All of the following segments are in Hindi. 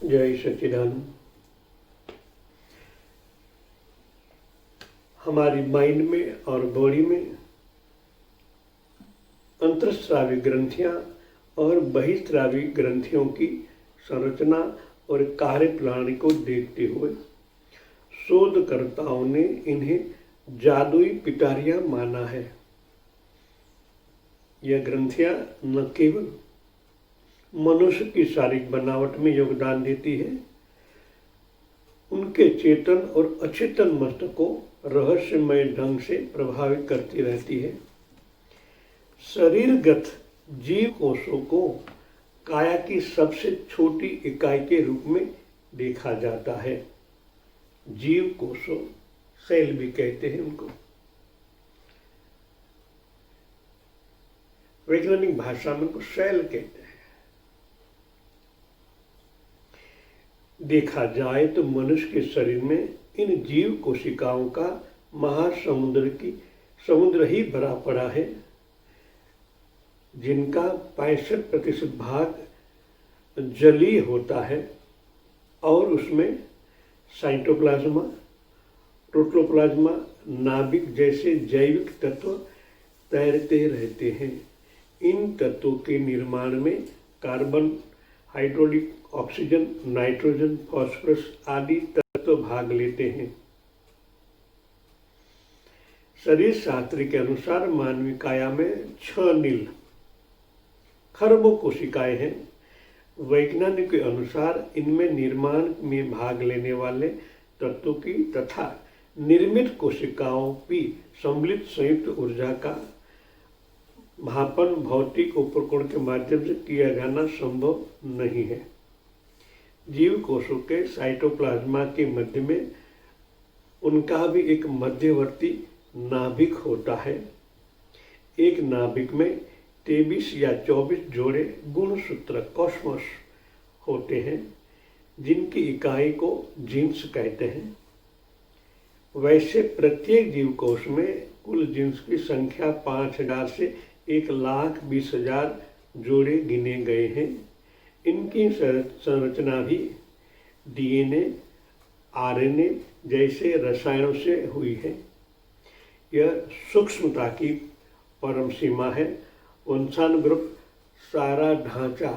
जय सच्चिदानंद। हमारी माइंड में और बॉडी में अंतरस्रावी ग्रंथियां और बहिस्रावी ग्रंथियों की संरचना और कार्य प्रणाली को देखते हुए शोधकर्ताओं ने इन्हें जादुई पिटारियां माना है। यह ग्रंथियां न केवल मनुष्य की शारीरिक बनावट में योगदान देती है, उनके चेतन और अचेतन मस्तिष्क को रहस्यमय ढंग से प्रभावित करती रहती है। शरीरगत जीव कोशों को काया की सबसे छोटी इकाई के रूप में देखा जाता है। जीव कोशों, सेल भी कहते हैं उनको। वैज्ञानिक भाषा में उनको सेल कहते हैं। देखा जाए तो मनुष्य के शरीर में इन जीव कोशिकाओं का समुद्र ही भरा पड़ा है, जिनका 65% भाग जलीय होता है और उसमें साइटोप्लाज्मा, प्रोटोप्लाज्मा, नाभिक जैसे जैविक तत्व तैरते रहते हैं। इन तत्वों के निर्माण में carbon, hydraulic, oxygen, nitrogen, phosphorus आदि तत्व भाग लेते हैं। शरीर शास्त्र के अनुसार मानवीय काया में 6 नील खरबों कोशिकाएं हैं। वैज्ञानिक के अनुसार इनमें निर्माण में भाग लेने वाले तत्वों की तथा निर्मित कोशिकाओं की सम्मिलित संयुक्त ऊर्जा का मापन भौतिक उपकरण के माध्यम से किया जाना संभव नहीं है। जीव कोशों के साइटोप्लाज्मा के मध्य में उनका भी एक मध्यवर्ती नाभिक होता है। एक नाभिक में 23 या 24 जोड़े गुणसूत्र कॉस्मोस होते हैं, जिनकी इकाई को जीन्स कहते हैं। वैसे प्रत्येक जीव कोश में कुल जीन्स की संख्या 5000 से 1,20,000 जोड़े गिने गए हैं। इनकी संरचना भी डीएनए, आरएनए जैसे रसायनों से हुई है। यह सूक्ष्मता की परम सीमा है। वंशानुग्रह सारा ढांचा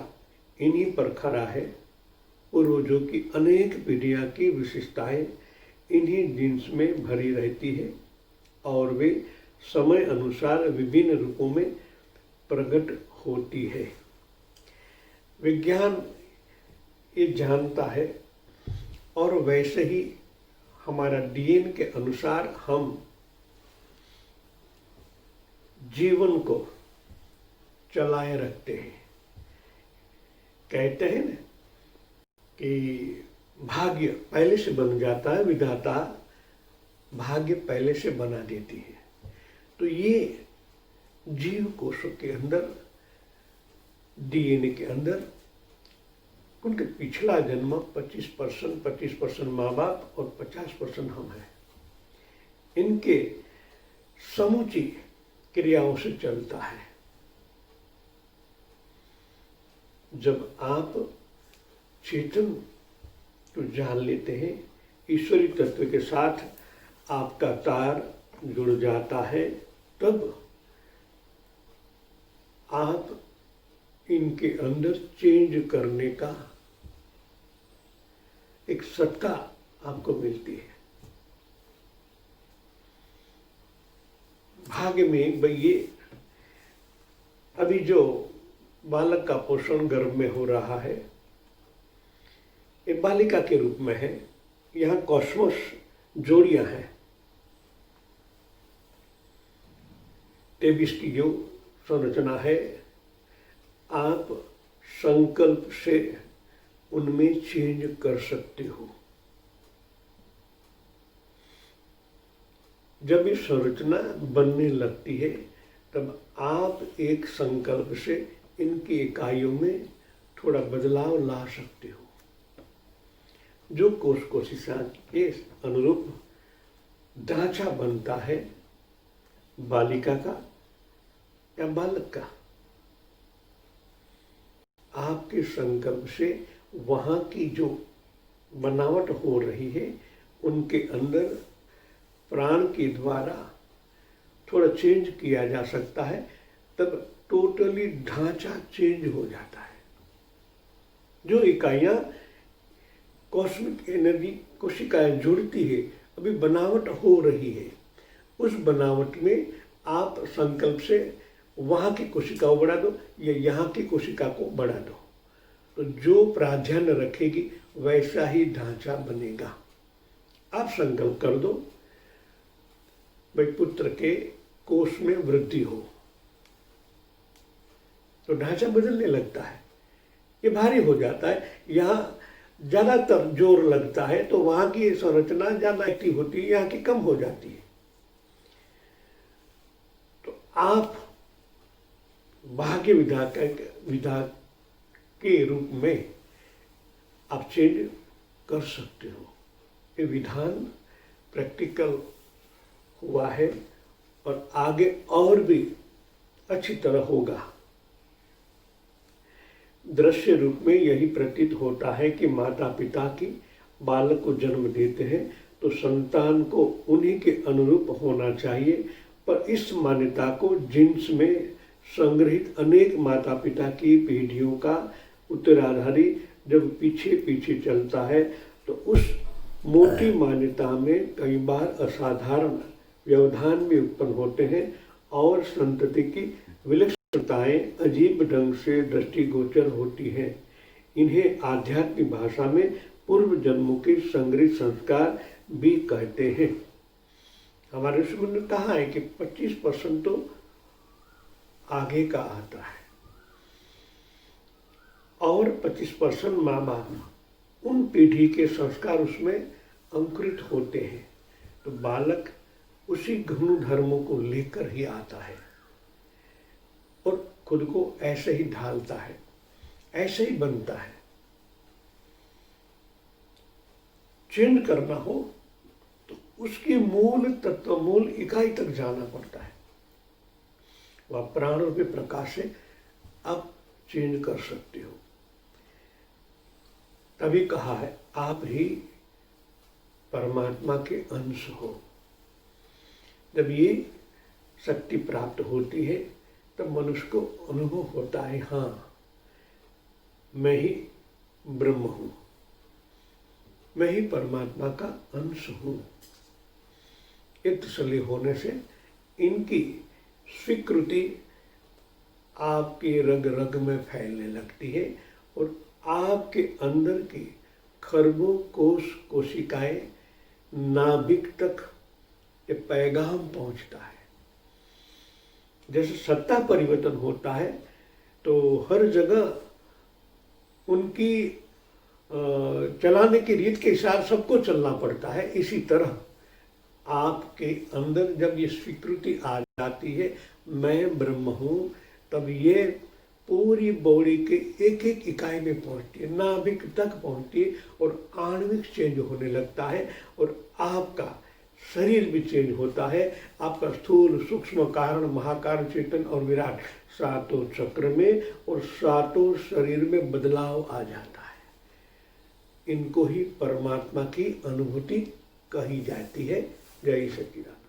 इन्हीं पर खड़ा है। पूर्वजों की अनेक पीढ़ियां की विशेषताएं इन्हीं जीन्स में भरी रहती है और वे समय अनुसार विभिन्न रूपों में प्रकट होती है। विज्ञान ये जानता है और वैसे ही हमारा डीएनए के अनुसार हम जीवन को चलाए रखते हैं। कहते हैं ना कि भाग्य पहले से बन जाता है, विधाता भाग्य पहले से बना देती है। तो ये जीव कोशों के अंदर, डीएनए के अंदर उनके पिछला जन्म 25% माँ बाप और 50% हम हैं। इनके समूची क्रियाओं से चलता है। जब आप चेतन को जान लेते हैं, ईश्वरीय तत्व के साथ आपका तार जुड़ जाता है, तब आप इनके अंदर चेंज करने का एक सत्ता आपको मिलती है। भाग्य में भाई ये अभी जो बालक का पोषण गर्भ में हो रहा है, ये बालिका के रूप में है। यहाँ कॉस्मोस जोड़ियां हैं। 23 की जो संरचना है, आप संकल्प से उनमें चेंज कर सकते हो। जब ये संरचना बनने लगती है, तब आप एक संकल्प से इनकी इकाइयों में थोड़ा बदलाव ला सकते हो, जो कोश कोशिका के अनुरूप ढांचा बनता है बालिका का या बालक का। आपके संकल्प से वहाँ की जो बनावट हो रही है उनके अंदर प्राण के द्वारा थोड़ा चेंज किया जा सकता है, तब टोटली ढांचा चेंज हो जाता है। जो इकाइयाँ कॉस्मिक एनर्जी कोशिकाएं जुड़ती है, अभी बनावट हो रही है, उस बनावट में आप संकल्प से वहाँ की कोशिका को बढ़ा दो या यहाँ की कोशिका को बढ़ा दो, तो जो प्राधान्य रखेगी वैसा ही ढांचा बनेगा। आप संकल्प कर दो भाई पुत्र के कोष में वृद्धि हो, तो ढांचा बदलने लगता है, ये भारी हो जाता है। यहाँ ज़्यादातर जोर लगता है तो वहाँ की संरचना ज़्यादा एक्टिव होती है, यहाँ की कम हो जाती है। तो आप भाग्य विधा के रूप में आप चेंज कर सकते हो। ये विधान प्रैक्टिकल हुआ है और आगे और भी अच्छी तरह होगा। दृश्य रूप में यही प्रतीत होता है कि माता पिता की बालक को जन्म देते हैं तो संतान को उन्हीं के अनुरूप होना चाहिए, पर इस मान्यता को जीन्स में संग्रहित अनेक माता पिता की पीढ़ियों का उत्तराधारी जब पीछे पीछे चलता है तो उस मोटी मान्यता में कई बार असाधारण व्यवधान भी उत्पन्न होते हैं और संतति की विलक्षणताएं अजीब ढंग से दृष्टिगोचर होती हैं। इन्हें आध्यात्मिक भाषा में पूर्व जन्मों के संग्रहित संस्कार भी कहते हैं। हमारे ऋषि ने कहा है कि 25% तो आगे का आता है और 25% माँ बाप उन पीढ़ी के संस्कार उसमें अंकुरित होते हैं, तो बालक उसी गुण धर्मों को लेकर ही आता है और खुद को ऐसे ही ढालता है, ऐसे ही बनता है। चेंज करना हो तो उसकी मूल तत्व मूल इकाई तक जाना पड़ता है। वह प्राण रूपी प्रकाश से आप चेंज कर सकते हो। तभी कहा है आप ही परमात्मा के अंश हो। जब ये शक्ति प्राप्त होती है तब मनुष्य को अनुभव होता है, हाँ मैं ही ब्रह्म हूँ, मैं ही परमात्मा का अंश हूँ। ये तसल्ली होने से इनकी स्वीकृति आपके रग रग में फैलने लगती है और आपके अंदर की खरबों कोश कोशिकाएं नाभिक तक ये पैगाम पहुंचता है। जैसे सत्ता परिवर्तन होता है तो हर जगह उनकी चलाने की रीत के हिसाब सबको चलना पड़ता है। इसी तरह आपके अंदर जब ये स्वीकृति आ जाती है मैं ब्रह्म हूँ, तब ये पूरी बॉडी के एक एक इकाई में पहुँचती है, नाभिक तक पहुँचती है और आणविक चेंज होने लगता है और आपका शरीर भी चेंज होता है। आपका स्थूल सूक्ष्म कारण महाकारण चेतन और विराट सातों चक्र में और सातों शरीर में बदलाव आ जाता है। इनको ही परमात्मा की अनुभूति कही जाती है। जय सच्चिदानंद।